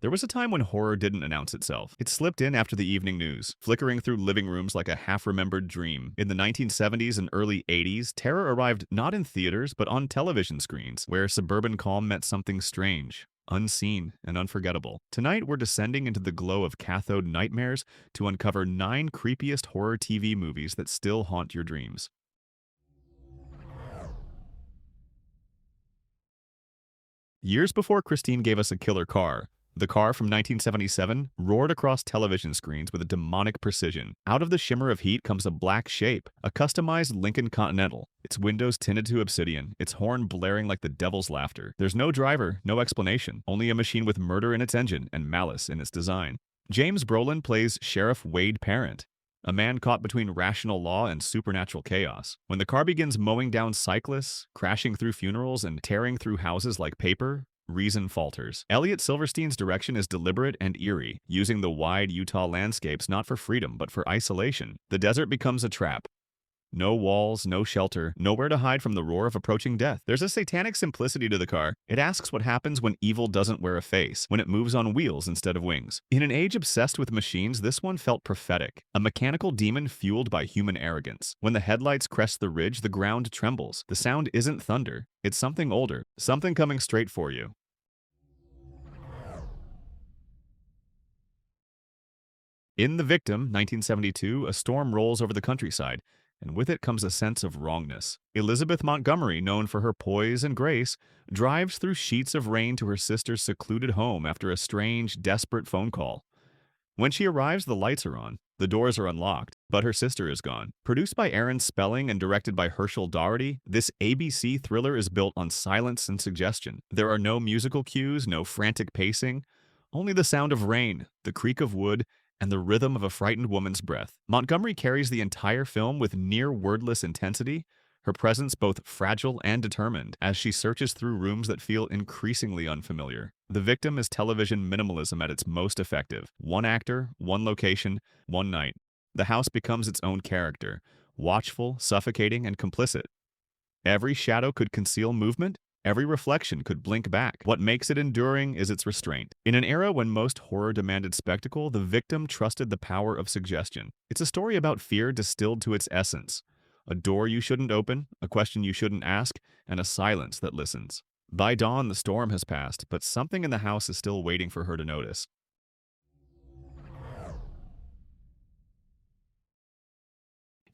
There was a time when horror didn't announce itself. It slipped in after the evening news, flickering through living rooms like a half-remembered dream. In the 1970s and early 80s, terror arrived not in theaters but on television screens, where suburban calm met something strange, unseen, and unforgettable. Tonight, we're descending into the glow of cathode nightmares to uncover 9 creepiest horror TV movies that still haunt your dreams. Years before Christine gave us a killer car, the car from 1977 roared across television screens with a demonic precision. Out of the shimmer of heat comes a black shape, a customized Lincoln Continental, its windows tinted to obsidian, its horn blaring like the devil's laughter. There's no driver, no explanation, only a machine with murder in its engine and malice in its design. James Brolin plays Sheriff Wade Parent, a man caught between rational law and supernatural chaos. When the car begins mowing down cyclists, crashing through funerals, and tearing through houses like paper, reason falters. Elliot Silverstein's direction is deliberate and eerie, using the wide Utah landscapes not for freedom but for isolation. The desert becomes a trap. No walls, no shelter, nowhere to hide from the roar of approaching death. There's a satanic simplicity to the car. It asks what happens when evil doesn't wear a face, when it moves on wheels instead of wings. In an age obsessed with machines, this one felt prophetic. A mechanical demon fueled by human arrogance. When the headlights crest the ridge, the ground trembles. The sound isn't thunder. It's something older, something coming straight for you. In The Victim, 1972, a storm rolls over the countryside, and with it comes a sense of wrongness. Elizabeth Montgomery, known for her poise and grace, drives through sheets of rain to her sister's secluded home after a strange, desperate phone call. When she arrives, the lights are on, the doors are unlocked, but her sister is gone. Produced by Aaron Spelling and directed by Herschel Doherty, this ABC thriller is built on silence and suggestion. There are no musical cues, no frantic pacing, only the sound of rain, the creak of wood, and the rhythm of a frightened woman's breath. Montgomery carries the entire film with near-wordless intensity, her presence both fragile and determined, as she searches through rooms that feel increasingly unfamiliar. The Victim is television minimalism at its most effective. One actor, one location, one night. The house becomes its own character, watchful, suffocating, and complicit. Every shadow could conceal movement, every reflection could blink back. What makes it enduring is its restraint. In an era when most horror demanded spectacle, The Victim trusted the power of suggestion. It's a story about fear distilled to its essence. A door you shouldn't open, a question you shouldn't ask, and a silence that listens. By dawn, the storm has passed, but something in the house is still waiting for her to notice.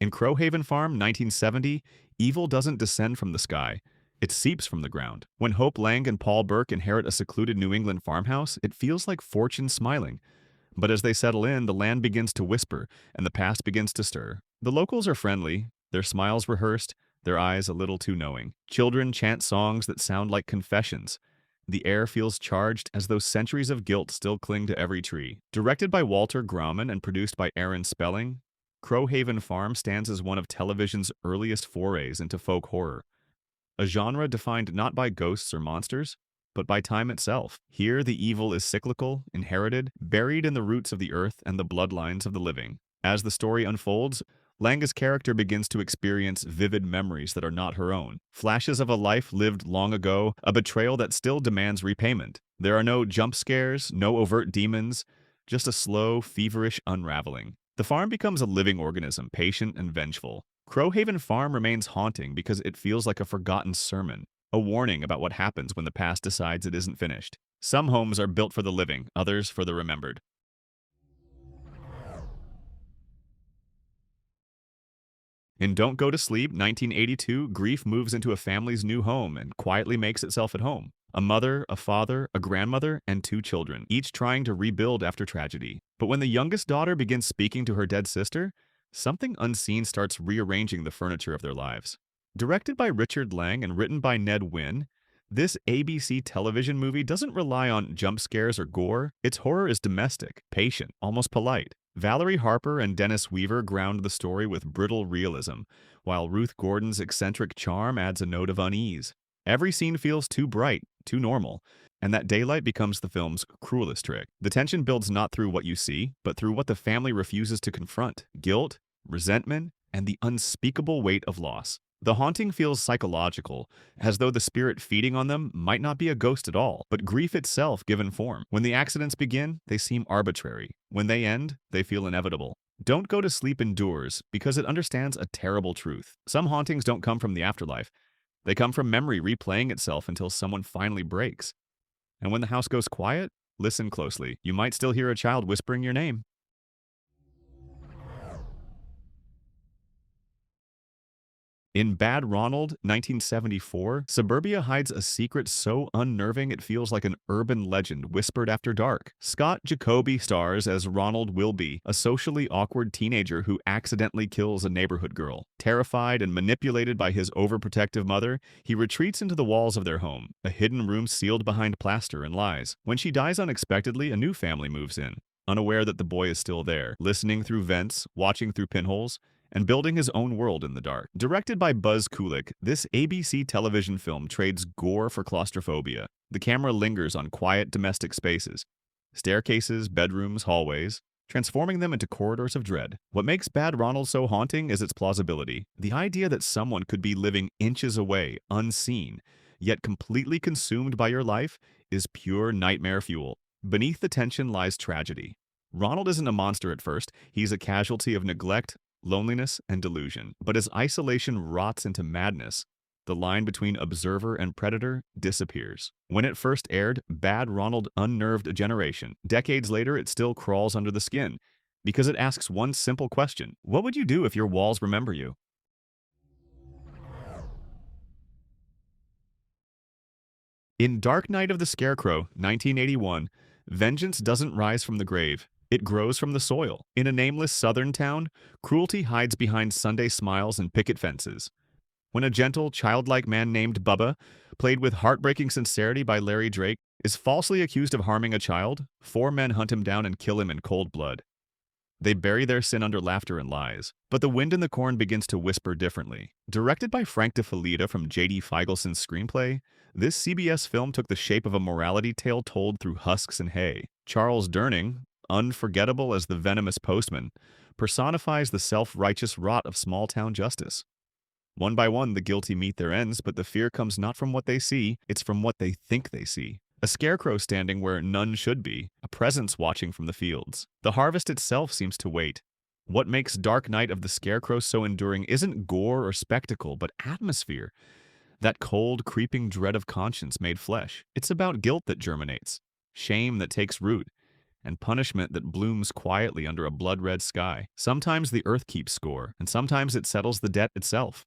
In Crowhaven Farm, 1970, evil doesn't descend from the sky. It seeps from the ground. When Hope Lang and Paul Burke inherit a secluded New England farmhouse, it feels like fortune smiling. But as they settle in, the land begins to whisper, and the past begins to stir. The locals are friendly, their smiles rehearsed, their eyes a little too knowing. Children chant songs that sound like confessions. The air feels charged as though centuries of guilt still cling to every tree. Directed by Walter Grauman and produced by Aaron Spelling, Crowhaven Farm stands as one of television's earliest forays into folk horror. A genre defined not by ghosts or monsters, but by time itself. Here, the evil is cyclical, inherited, buried in the roots of the earth and the bloodlines of the living. As the story unfolds, Langa's character begins to experience vivid memories that are not her own. Flashes of a life lived long ago, a betrayal that still demands repayment. There are no jump scares, no overt demons, just a slow, feverish unraveling. The farm becomes a living organism, patient and vengeful. Crowhaven Farm remains haunting because it feels like a forgotten sermon, a warning about what happens when the past decides it isn't finished. Some homes are built for the living, others for the remembered. In Don't Go to Sleep, 1982, grief moves into a family's new home and quietly makes itself at home. A mother, a father, a grandmother, and 2 children, each trying to rebuild after tragedy. But when the youngest daughter begins speaking to her dead sister, something unseen starts rearranging the furniture of their lives. Directed by Richard Lang and written by Ned Wynn, this ABC television movie doesn't rely on jump scares or gore. Its horror is domestic, patient, almost polite. Valerie Harper and Dennis Weaver ground the story with brittle realism, while Ruth Gordon's eccentric charm adds a note of unease. Every scene feels too bright, too normal, and that daylight becomes the film's cruelest trick. The tension builds not through what you see, but through what the family refuses to confront: guilt, resentment, and the unspeakable weight of loss. The haunting feels psychological, as though the spirit feeding on them might not be a ghost at all, but grief itself given form. When the accidents begin, they seem arbitrary. When they end, they feel inevitable. Don't Go to Sleep endures because it understands a terrible truth. Some hauntings don't come from the afterlife. They come from memory replaying itself until someone finally breaks. And when the house goes quiet, listen closely. You might still hear a child whispering your name. In Bad Ronald, 1974, suburbia hides a secret so unnerving it feels like an urban legend whispered after dark. Scott Jacoby stars as Ronald Wilby, a socially awkward teenager who accidentally kills a neighborhood girl. Terrified and manipulated by his overprotective mother, he retreats into the walls of their home, a hidden room sealed behind plaster and lies. When she dies unexpectedly, a new family moves in, unaware that the boy is still there, listening through vents, watching through pinholes, and building his own world in the dark. Directed by Buzz Kulik, this ABC television film trades gore for claustrophobia. The camera lingers on quiet domestic spaces, staircases, bedrooms, hallways, transforming them into corridors of dread. What makes Bad Ronald so haunting is its plausibility. The idea that someone could be living inches away, unseen, yet completely consumed by your life, is pure nightmare fuel. Beneath the tension lies tragedy. Ronald isn't a monster at first. He's a casualty of neglect, loneliness, and delusion. But as isolation rots into madness, the line between observer and predator disappears. When it first aired, Bad Ronald unnerved a generation. Decades later, it still crawls under the skin because it asks one simple question: what would you do if your walls remember you? In Dark Night of the Scarecrow, 1981, vengeance doesn't rise from the grave. It grows from the soil. In a nameless southern town, cruelty hides behind Sunday smiles and picket fences. When a gentle, childlike man named Bubba, played with heartbreaking sincerity by Larry Drake, is falsely accused of harming a child, four men hunt him down and kill him in cold blood. They bury their sin under laughter and lies. But the wind in the corn begins to whisper differently. Directed by Frank DeFelitta from J.D. Feigelson's screenplay, this CBS film took the shape of a morality tale told through husks and hay. Charles Durning, unforgettable as the venomous postman, personifies the self-righteous rot of small-town justice. One by one, the guilty meet their ends, but the fear comes not from what they see, it's from what they think they see. A scarecrow standing where none should be, a presence watching from the fields. The harvest itself seems to wait. What makes Dark Night of the Scarecrow so enduring isn't gore or spectacle, but atmosphere. That cold, creeping dread of conscience made flesh. It's about guilt that germinates, shame that takes root, and punishment that blooms quietly under a blood-red sky. Sometimes the earth keeps score, and sometimes it settles the debt itself.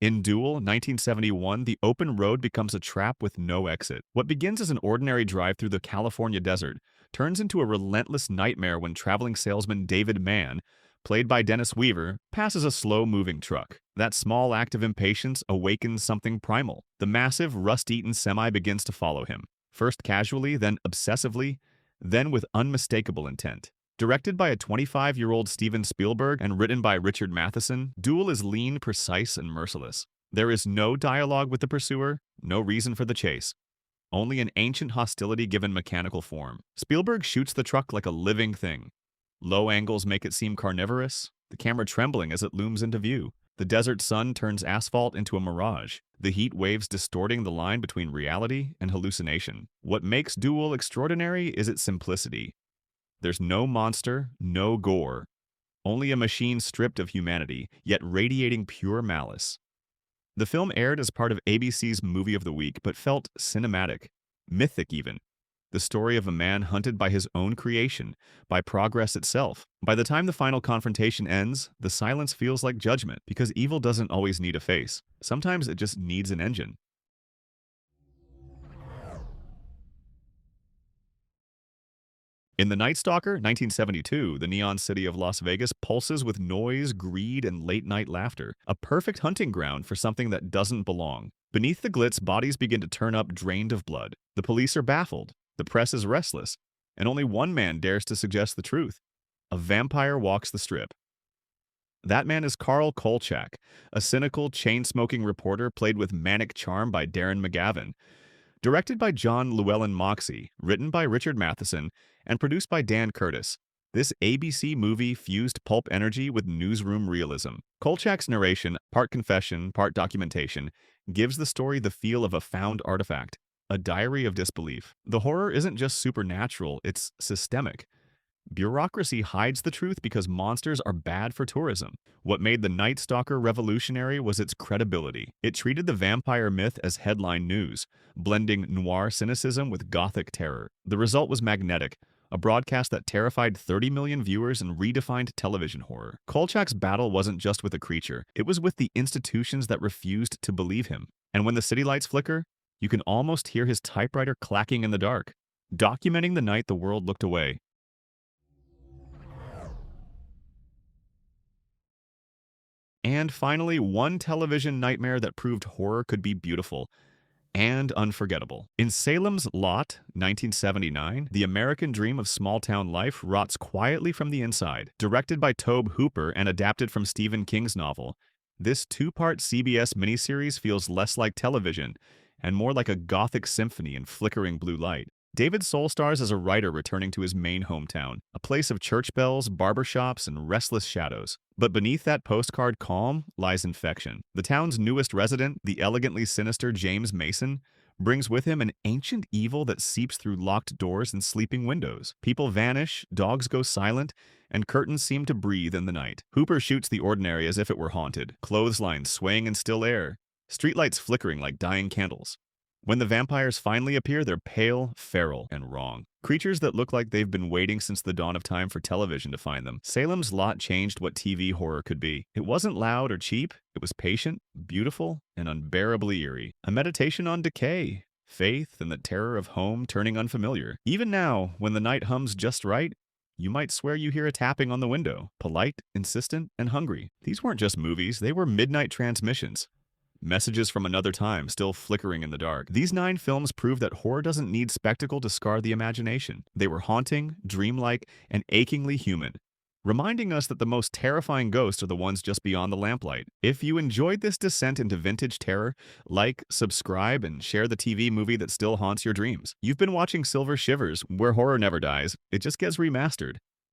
In Duel, 1971, the open road becomes a trap with no exit. What begins as an ordinary drive through the California desert turns into a relentless nightmare when traveling salesman David Mann, played by Dennis Weaver, passes a slow-moving truck. That small act of impatience awakens something primal. The massive, rust-eaten semi begins to follow him, first casually, then obsessively, then with unmistakable intent. Directed by a 25-year-old Steven Spielberg and written by Richard Matheson, Duel is lean, precise, and merciless. There is no dialogue with the pursuer, no reason for the chase. Only an ancient hostility given mechanical form. Spielberg shoots the truck like a living thing. Low angles make it seem carnivorous, the camera trembling as it looms into view. The desert sun turns asphalt into a mirage, the heat waves distorting the line between reality and hallucination. What makes Duel extraordinary is its simplicity. There's no monster, no gore, only a machine stripped of humanity, yet radiating pure malice. The film aired as part of ABC's Movie of the Week, but felt cinematic, mythic even. The story of a man hunted by his own creation, by progress itself. By the time the final confrontation ends, the silence feels like judgment, because evil doesn't always need a face. Sometimes it just needs an engine. In The Night Stalker, 1972, the neon city of Las Vegas pulses with noise, greed, and late-night laughter, a perfect hunting ground for something that doesn't belong. Beneath the glitz, bodies begin to turn up drained of blood. The police are baffled, the press is restless, and only one man dares to suggest the truth. A vampire walks the strip. That man is Carl Kolchak, a cynical, chain-smoking reporter played with manic charm by Darren McGavin. Directed by John Llewellyn Moxey, written by Richard Matheson, and produced by Dan Curtis, This ABC movie fused pulp energy with newsroom realism. Kolchak's narration, part confession, part documentation, gives the story the feel of a found artifact, a diary of disbelief. The horror isn't just supernatural, it's systemic. Bureaucracy hides the truth because monsters are bad for tourism. What made the Night Stalker revolutionary was its credibility. It treated the vampire myth as headline news, blending noir cynicism with gothic terror. The result was magnetic, a broadcast that terrified 30 million viewers and redefined television horror. Kolchak's battle wasn't just with a creature, it was with the institutions that refused to believe him. And when the city lights flicker, you can almost hear his typewriter clacking in the dark, documenting the night the world looked away. And finally, one television nightmare that proved horror could be beautiful and unforgettable. In Salem's Lot, 1979, the American dream of small-town life rots quietly from the inside. Directed by Tobe Hooper and adapted from Stephen King's novel, this two-part CBS miniseries feels less like television and more like a gothic symphony in flickering blue light. David Soul stars as a writer returning to his main hometown, a place of church bells, barbershops, and restless shadows. But beneath that postcard calm lies infection. The town's newest resident, the elegantly sinister James Mason, brings with him an ancient evil that seeps through locked doors and sleeping windows. People vanish, dogs go silent, and curtains seem to breathe in the night. Hooper shoots the ordinary as if it were haunted, clotheslines swaying in still air, streetlights flickering like dying candles. When the vampires finally appear, they're pale, feral, and wrong. Creatures that look like they've been waiting since the dawn of time for television to find them. Salem's Lot changed what TV horror could be. It wasn't loud or cheap. It was patient, beautiful, and unbearably eerie. A meditation on decay, faith, and the terror of home turning unfamiliar. Even now, when the night hums just right, you might swear you hear a tapping on the window. Polite, insistent, and hungry. These weren't just movies. They were midnight transmissions. Messages from another time still flickering in the dark. These 9 films prove that horror doesn't need spectacle to scar the imagination. They were haunting, dreamlike, and achingly human, reminding us that the most terrifying ghosts are the ones just beyond the lamplight. If you enjoyed this descent into vintage terror, like, subscribe, and share the TV movie that still haunts your dreams. You've been watching Silver Shivers, where horror never dies, it just gets remastered.